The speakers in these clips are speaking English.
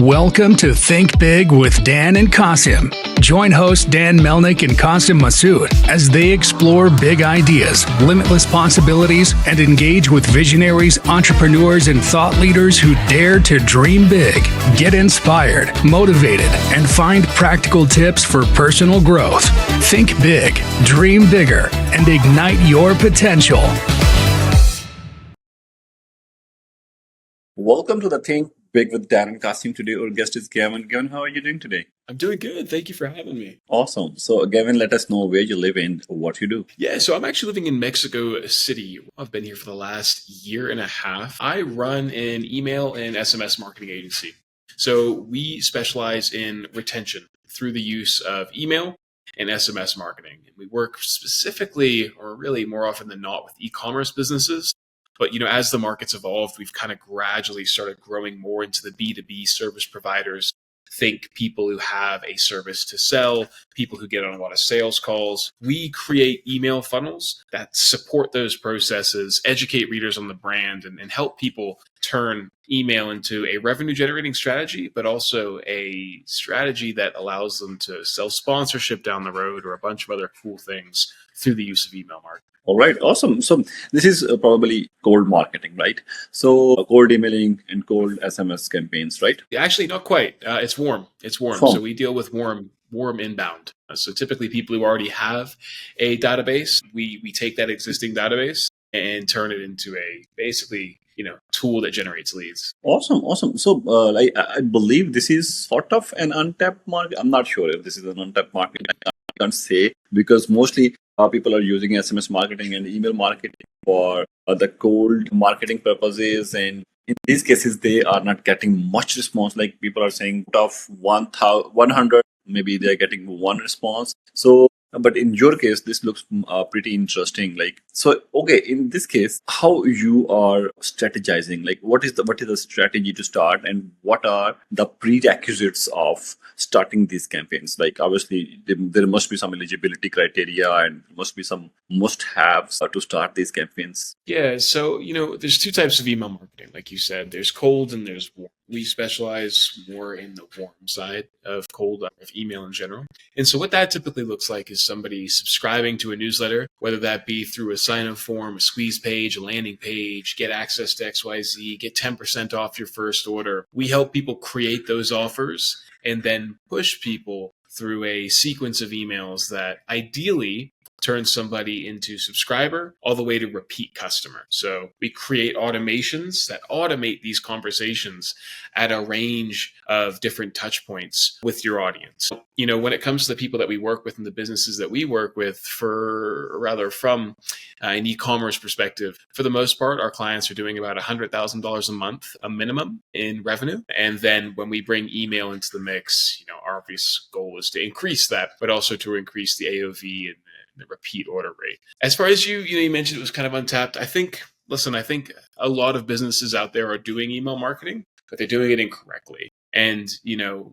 Welcome to Think Big with Dan and Qasim. Join hosts Dan Melnick and Qasim Masood as they explore big ideas, limitless possibilities, and engage with visionaries, entrepreneurs, and thought leaders who dare to dream big, get inspired, motivated, and find practical tips for personal growth. Think big, dream bigger, and ignite your potential. Welcome to the Think Big with Dan and Qasim. Today our guest is Gavin. Gavin, how are you doing today? I'm doing good. Thank you for having me. Awesome. So Gavin, let us know where you live and what you do. Yeah, so I'm actually living in Mexico City. I've been here for the last year and a half. I run an email and SMS marketing agency. So we specialize in retention through the use of email and SMS marketing. And we work specifically, or really more often than not, with e-commerce businesses. But, as the market's evolved, we've kind of gradually started growing more into the B2B service providers. Think people who have a service to sell, people who get on a lot of sales calls. We create email funnels that support those processes, educate readers on the brand, and help people turn email into a revenue generating strategy, but also a strategy that allows them to sell sponsorship down the road or a bunch of other cool things through the use of email marketing. All right, awesome. So this is probably cold marketing, right? So cold emailing and cold SMS campaigns, right? Actually, not quite. It's warm. It's warm. So we deal with warm inbound. So typically people who already have a database, we take that existing database and turn it into a basically, tool that generates leads. Awesome. So I believe this is sort of an untapped market. I'm not sure if this is an untapped market. I can't say because mostly people are using SMS marketing and email marketing for the cold marketing purposes, and in these cases they are not getting much response. Like people are saying out of 100, maybe they're getting one response. So but in your case this looks pretty interesting. Okay, in this case, how you are strategizing, like what is the strategy to start, and what are the prerequisites of starting these campaigns? Like obviously there must be some eligibility criteria and must be some must-haves to start these campaigns. Yeah, so there's two types of email marketing, like you said. There's cold and there's warm. We specialize more in the warm side of cold, of email in general. And so what that typically looks like is somebody subscribing to a newsletter, whether that be through a sign-up form, a squeeze page, a landing page, get access to XYZ, get 10% off your first order. We help people create those offers and then push people through a sequence of emails that ideally turn somebody into subscriber all the way to repeat customer. So we create automations that automate these conversations at a range of different touch points with your audience. When it comes to the people that we work with and the businesses that we work with, from an e-commerce perspective, for the most part, our clients are doing about $100,000 a month, a minimum in revenue. And then when we bring email into the mix, our obvious goal is to increase that, but also to increase the AOV and the repeat order rate. As far as you mentioned it was kind of untapped. I think a lot of businesses out there are doing email marketing, but they're doing it incorrectly. And,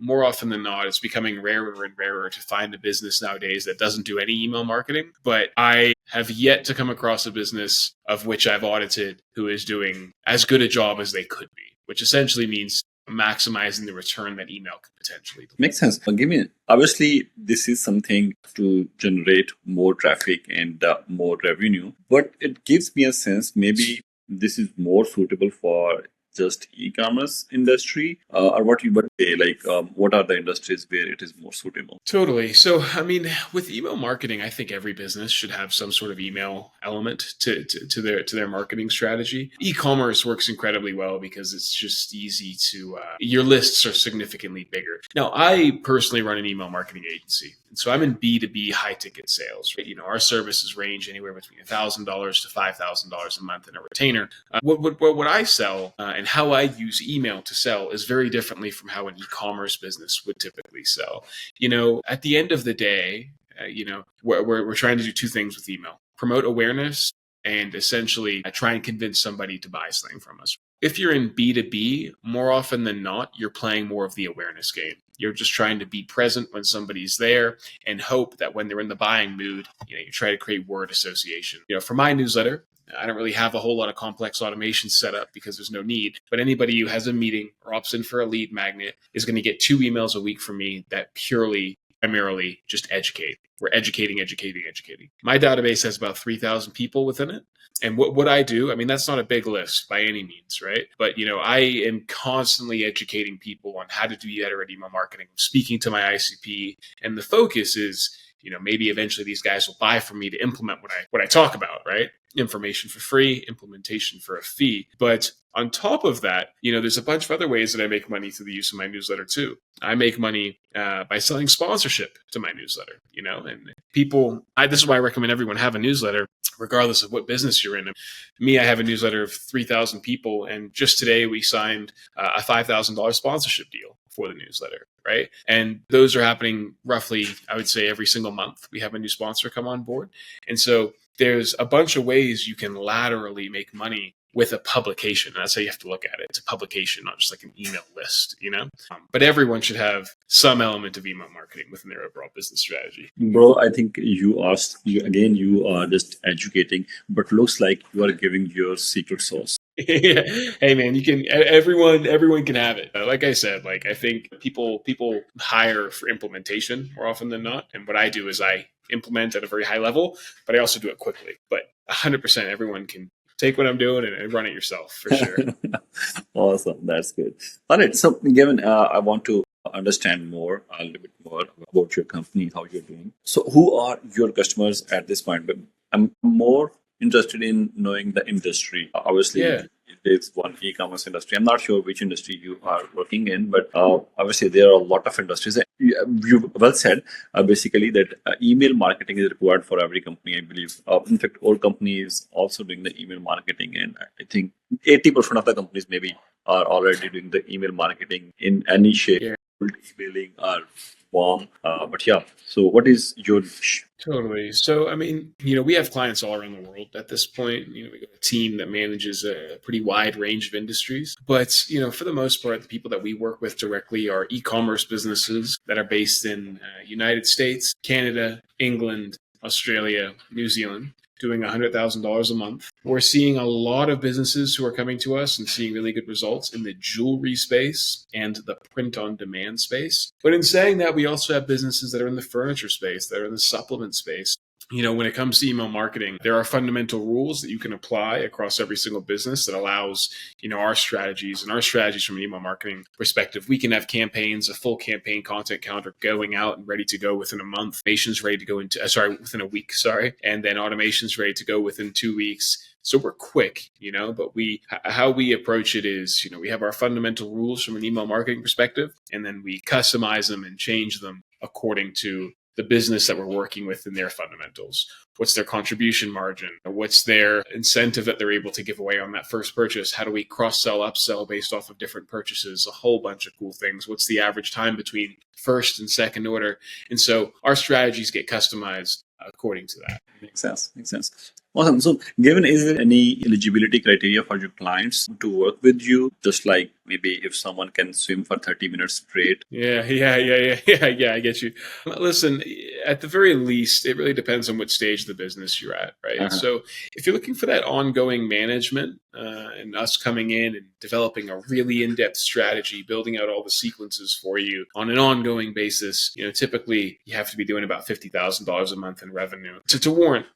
more often than not, it's becoming rarer and rarer to find a business nowadays that doesn't do any email marketing. But I have yet to come across a business of which I've audited who is doing as good a job as they could be, which essentially means maximizing the return that email could potentially deliver. Makes sense. Obviously, this is something to generate more traffic and more revenue, but it gives me a sense maybe this is more suitable for just e-commerce industry, or what say, what are the industries where it is more suitable? Totally. So, with email marketing, I think every business should have some sort of email element to their marketing strategy. E-commerce works incredibly well because it's just easy to, your lists are significantly bigger. Now, I personally run an email marketing agency. And so I'm in B2B high ticket sales. Right? Our services range anywhere between $1,000 to $5,000 a month in a retainer. What I sell and how I use email to sell is very differently from how an e-commerce business would typically sell. At the end of the day, we're trying to do two things with email: promote awareness and essentially try and convince somebody to buy something from us. If you're in B2B, more often than not, you're playing more of the awareness game. You're just trying to be present when somebody's there and hope that when they're in the buying mood, you try to create word association. For my newsletter, I don't really have a whole lot of complex automation set up because there's no need. But anybody who has a meeting or opts in for a lead magnet is going to get 2 emails a week from me that primarily just educate. We're educating. My database has about 3,000 people within it. And what I do, I mean, that's not a big list by any means, right? But, I am constantly educating people on how to do better at email marketing, speaking to my ICP. And the focus is, maybe eventually these guys will buy from me to implement what I talk about, right? Information for free, implementation for a fee. But on top of that, there's a bunch of other ways that I make money through the use of my newsletter too. I make money by selling sponsorship to my newsletter, and this is why I recommend everyone have a newsletter, regardless of what business you're in. Me, I have a newsletter of 3,000 people. And just today we signed a $5,000 sponsorship deal for the newsletter, right? And those are happening roughly, I would say, every single month. We have a new sponsor come on board. And so there's a bunch of ways you can laterally make money with a publication. And that's how you have to look at it. It's a publication, not just like an email list, But everyone should have some element of email marketing within their overall business strategy. Bro, I think you are just educating, but looks like you are giving your secret sauce. Yeah. Hey man, everyone can have it. Like I said, I think people hire for implementation more often than not. And what I do is I implement at a very high level, but I also do it quickly. But 100% everyone can take what I'm doing and run it yourself for sure. Awesome. That's good. All right. So Gavin, I want to understand a little bit more about your company, how you're doing. So who are your customers at this point? But I'm more interested in knowing the industry. Obviously, there's one e-commerce industry. I'm not sure which industry you are working in, but obviously there are a lot of industries. You well said, basically, that email marketing is required for every company, I believe. In fact, all companies also doing the email marketing. And I think 80% of the companies maybe are already doing the email marketing in any shape, emailing or form. But yeah, so what is your niche? Totally. So, I mean, we have clients all around the world at this point. We got a team that manages a pretty wide range of industries. But, for the most part, the people that we work with directly are e-commerce businesses that are based in United States, Canada, England, Australia, New Zealand, doing $100,000 a month. We're seeing a lot of businesses who are coming to us and seeing really good results in the jewelry space and the print on demand space. But in saying that, we also have businesses that are in the furniture space, that are in the supplement space. When it comes to email marketing, there are fundamental rules that you can apply across every single business that allows, our strategies from an email marketing perspective. We can have campaigns, a full campaign content counter going out and ready to go within a month. Automation's ready to go within a week, and then automation's ready to go within 2 weeks. So we're quick, but how we approach it is, we have our fundamental rules from an email marketing perspective, and then we customize them and change them according to the business that we're working with in their fundamentals. What's their contribution margin? What's their incentive that they're able to give away on that first purchase? How do we cross-sell, upsell based off of different purchases? A whole bunch of cool things. What's the average time between first and second order? And so our strategies get customized according to that. Makes sense. Awesome. So, Gavin, is there any eligibility criteria for your clients to work with you? Just like maybe if someone can swim for 30 minutes straight. Yeah, I get you. Listen, at the very least, it really depends on what stage of the business you're at, right? Uh-huh. So if you're looking for that ongoing management and us coming in and developing a really in-depth strategy, building out all the sequences for you on an ongoing basis, typically you have to be doing about $50,000 a month in revenue to warrant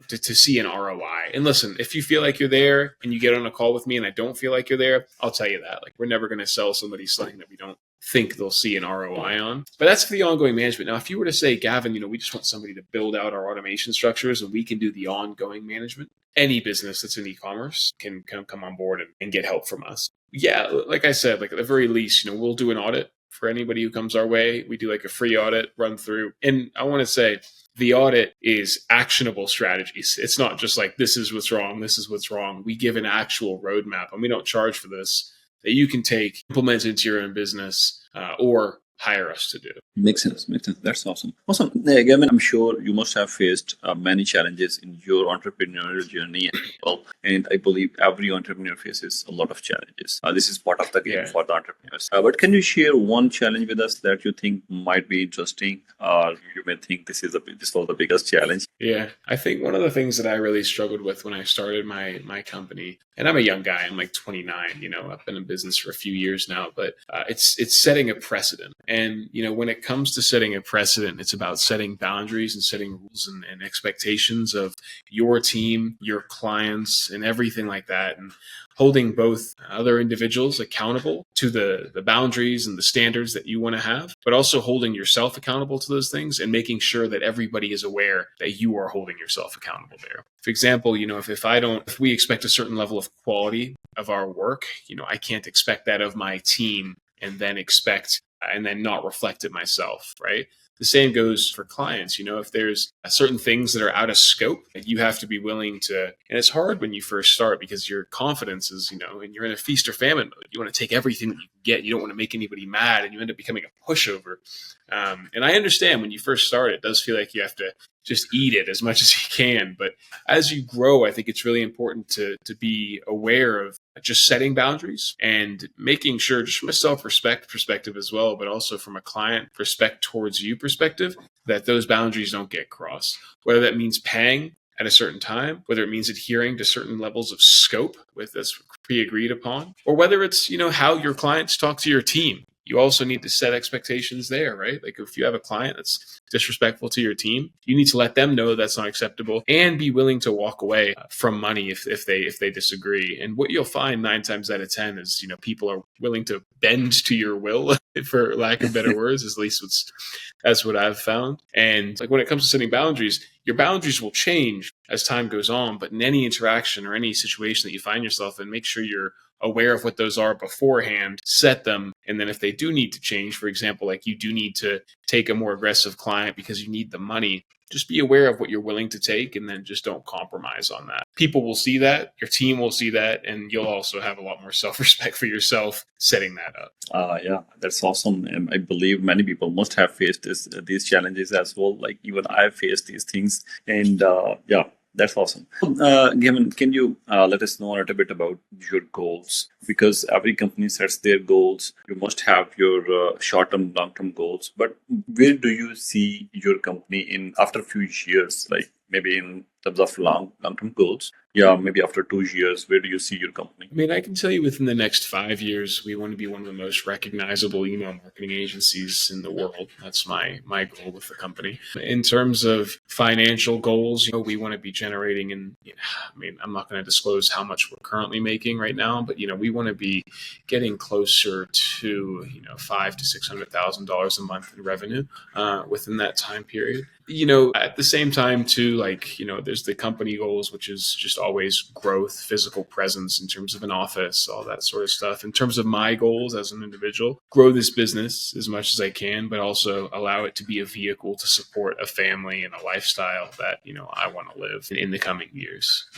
to see an ROI. And listen, if you feel like you're there and you get on a call with me and I don't feel like you're there, I'll tell you that. We're never going to sell somebody something that we don't think they'll see an ROI on. But that's for the ongoing management. Now, if you were to say, Gavin, we just want somebody to build out our automation structures and we can do the ongoing management, any business that's in e-commerce can come on board and get help from us. Yeah, like I said, at the very least, we'll do an audit for anybody who comes our way. We do a free audit run through. And I want to say, the audit is actionable strategies. It's not just this is what's wrong, this is what's wrong. We give an actual roadmap, and we don't charge for this, that you can take, implement into your own business, or hire us to do. Makes sense. Makes sense. That's awesome. Awesome. Gavin, I'm sure you must have faced many challenges in your entrepreneurial journey as well. And I believe every entrepreneur faces a lot of challenges. This is part of the game Yeah. for the entrepreneurs. But can you share one challenge with us that you think might be interesting, or you may think this was the biggest challenge? Yeah, I think one of the things that I really struggled with when I started my company, and I'm a young guy, I'm like 29, I've been in business for a few years now, but it's setting a precedent. And, when it comes to setting a precedent, it's about setting boundaries and setting rules and expectations of your team, your clients, and everything like that. And holding both other individuals accountable to the boundaries and the standards that you want to have, but also holding yourself accountable to those things and making sure that everybody is aware that you are holding yourself accountable there. For example, if we expect a certain level of quality of our work, I can't expect that of my team and then not reflect it myself, right? The same goes for clients. If there's certain things that are out of scope, you have to be willing to, and it's hard when you first start because your confidence is, and you're in a feast or famine mode. You want to take everything that you can get. You don't want to make anybody mad, and you end up becoming a pushover. And I understand when you first start, it does feel like you have to just eat it as much as you can. But as you grow, I think it's really important to be aware of just setting boundaries and making sure, just from a self-respect perspective as well, but also from a client respect towards you perspective, that those boundaries don't get crossed. Whether that means paying at a certain time, whether it means adhering to certain levels of scope with this pre-agreed upon, or whether it's, how your clients talk to your team. You also need to set expectations there, right? Like if you have a client that's disrespectful to your team, you need to let them know that's not acceptable and be willing to walk away from money if they disagree. And what you'll find 9 times out of 10 is, people are willing to bend to your will, for lack of better words, at least that's what I've found. And like when it comes to setting boundaries, your boundaries will change as time goes on, but in any interaction or any situation that you find yourself in, make sure you're aware of what those are beforehand, set them. And then if they do need to change, for example, like you do need to take a more aggressive client because you need the money, just be aware of what you're willing to take and then just don't compromise on that. People will see that, your team will see that, and you'll also have a lot more self-respect for yourself setting that up. Yeah, that's awesome. And I believe many people must have faced these challenges as well. Like even I faced these things. And yeah, that's awesome. Gavin, can you let us know a little bit about your goals? Because every company sets their goals. You must have your short-term, long-term goals. But where do you see your company in after a few years? Like maybe in terms of long-term goals? Yeah, maybe after 2 years, where do you see your company? I mean, I can tell you within the next 5 years, we want to be one of the most recognizable email marketing agencies in the world. That's my goal with the company. In terms of financial goals, we want to be generating, I'm not going to disclose how much we're currently making right now, but we want to be getting closer to $500,000 to $600,000 a month in revenue within that time period. At the same time too, there's the company goals, which is just always growth, physical presence in terms of an office, all that sort of stuff. In terms of my goals as an individual, grow this business as much as I can, but also allow it to be a vehicle to support a family and a lifestyle that, I want to live in the coming years,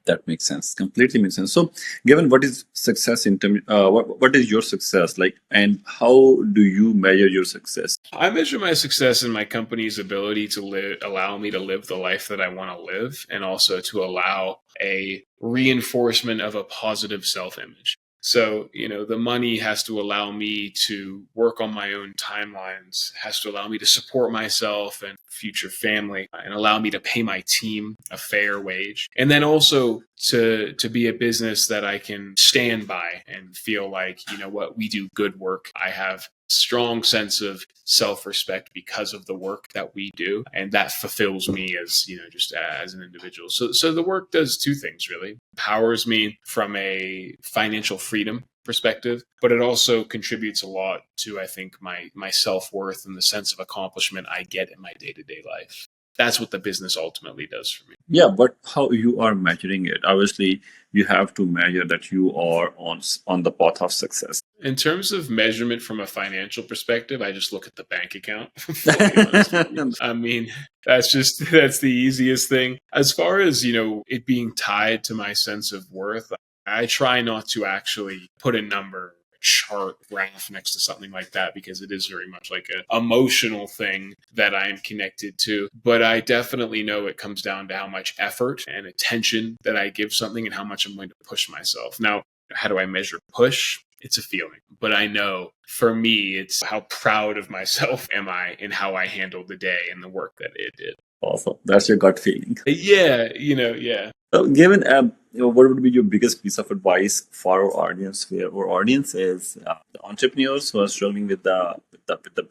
That makes sense. Completely makes sense. So, given what is success in terms, what is your success like, and how do you measure your success? I measure my success in my company's ability to allow me to live the life that I want to live, and also to allow a reinforcement of a positive self-image. So, the money has to allow me to work on my own timelines, has to allow me to support myself and future family, and allow me to pay my team a fair wage. And then also to be a business that I can stand by and feel like, we do good work. I have strong sense of self-respect because of the work that we do, and that fulfills me as just as an individual. So the work does two things really: empowers me from a financial freedom perspective, but it also contributes a lot to, I think, my self-worth and the sense of accomplishment I get in my day-to-day life. That's what the business ultimately does for me. Yeah, but how you are measuring it? Obviously, you have to measure that you are on the path of success. In terms of measurement from a financial perspective, I just look at the bank account. Fully honest with you. I mean, that's the easiest thing. As far as, it being tied to my sense of worth, I try not to actually put a number chart graph next to something like that, because it is very much like an emotional thing that I am connected to. But I definitely know it comes down to how much effort and attention that I give something and how much I'm going to push myself. Now, how do I measure push? It's a feeling. But I know for me, it's how proud of myself am I in how I handled the day and the work that it did. Awesome. That's your gut feeling. Yeah, yeah. So, Gavin, what would be your biggest piece of advice for our audience? Where our audience is the entrepreneurs who are struggling with the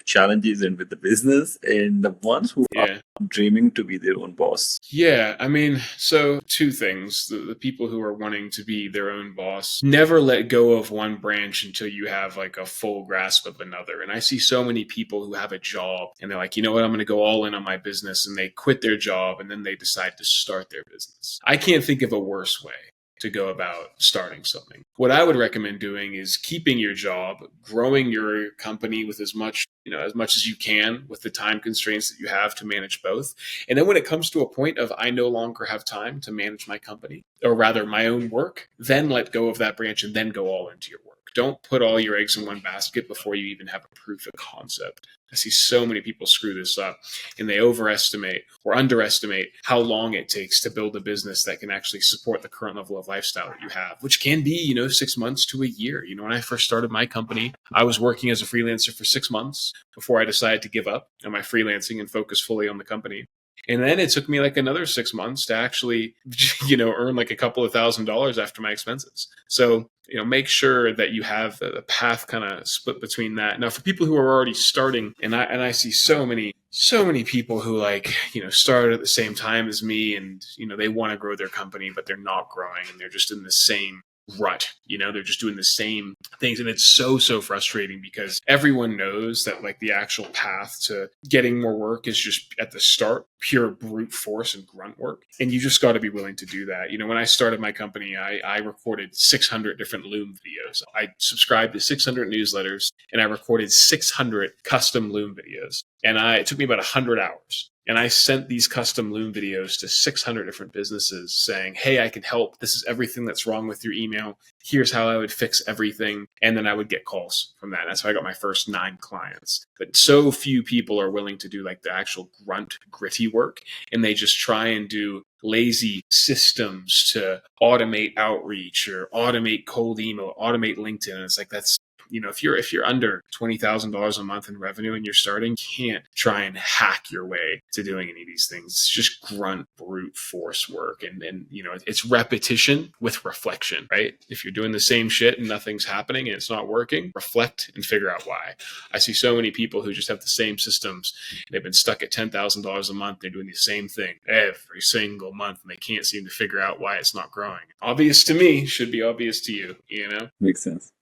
challenges and with the business, and the ones who are Yeah. dreaming to be their own boss. Yeah, I mean, so two things. The people who are wanting to be their own boss, never let go of one branch until you have like a full grasp of another. And I see so many people who have a job and they're like, you know what, I'm going to go all in on my business, and they quit their job and then they decide to start their business. I can't think of a worse way to go about starting something. What I would recommend doing is keeping your job, growing your company with as much as you can with the time constraints that you have to manage both. And then when it comes to a point of I no longer have time to manage my company, or rather my own work, then let go of that branch and then go all into your work. Don't put all your eggs in one basket before you even have a proof of concept. I see so many people screw this up, and they overestimate or underestimate how long it takes to build a business that can actually support the current level of lifestyle that you have, which can be, 6 months to a year. When I first started my company, I was working as a freelancer for 6 months before I decided to give up on my freelancing and focus fully on the company. And then it took me like another 6 months to actually, earn like a couple of $1,000s after my expenses. So, make sure that you have the path kind of split between that. Now, for people who are already starting, and I see so many people who start at the same time as me, and, they want to grow their company, but they're not growing, and they're just in the same rut. They're just doing the same things, and it's so frustrating, because everyone knows that like the actual path to getting more work is just at the start pure brute force and grunt work, and you just got to be willing to do that. When I started my company, I recorded 600 different Loom videos. I subscribed to 600 newsletters, and I recorded 600 custom Loom videos, and it took me about 100 hours. And I sent these custom Loom videos to 600 different businesses saying, hey, I can help. This is everything that's wrong with your email. Here's how I would fix everything. And then I would get calls from that. That's how I got my first 9 clients. But so few people are willing to do like the actual grunt, gritty work. And they just try and do lazy systems to automate outreach or automate cold email, automate LinkedIn. And it's like, that's, if you're under $20,000 a month in revenue and you're starting, you can't try and hack your way to doing any of these things. It's just grunt, brute force work. And it's repetition with reflection, right? If you're doing the same shit and nothing's happening and it's not working, reflect and figure out why. I see so many people who just have the same systems. They've been stuck at $10,000 a month. They're doing the same thing every single month, and they can't seem to figure out why it's not growing. Obvious to me should be obvious to you, Makes sense.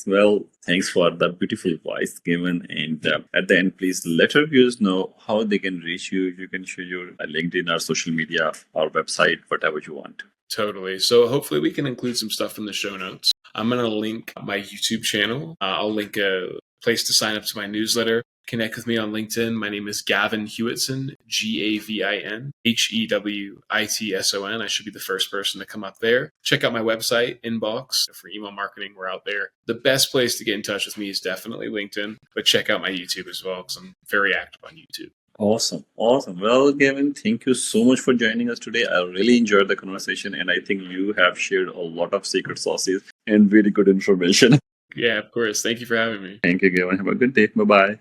Well, thanks for that beautiful advice given. And at the end, please let our viewers know how they can reach you. You can share your LinkedIn or social media or website, whatever you want. Totally. So hopefully we can include some stuff in the show notes. I'm going to link my YouTube channel. I'll link a place to sign up to my newsletter. Connect with me on LinkedIn. My name is Gavin Hewitson, Gavin Hewitson. I should be the first person to come up there. Check out my website, Inbox, for email marketing. We're out there. The best place to get in touch with me is definitely LinkedIn, but check out my YouTube as well, because I'm very active on YouTube. Awesome. Well, Gavin, thank you so much for joining us today. I really enjoyed the conversation, and I think you have shared a lot of secret sauces and very good information. Yeah, of course. Thank you for having me. Thank you, Gavin. Have a good day. Bye-bye.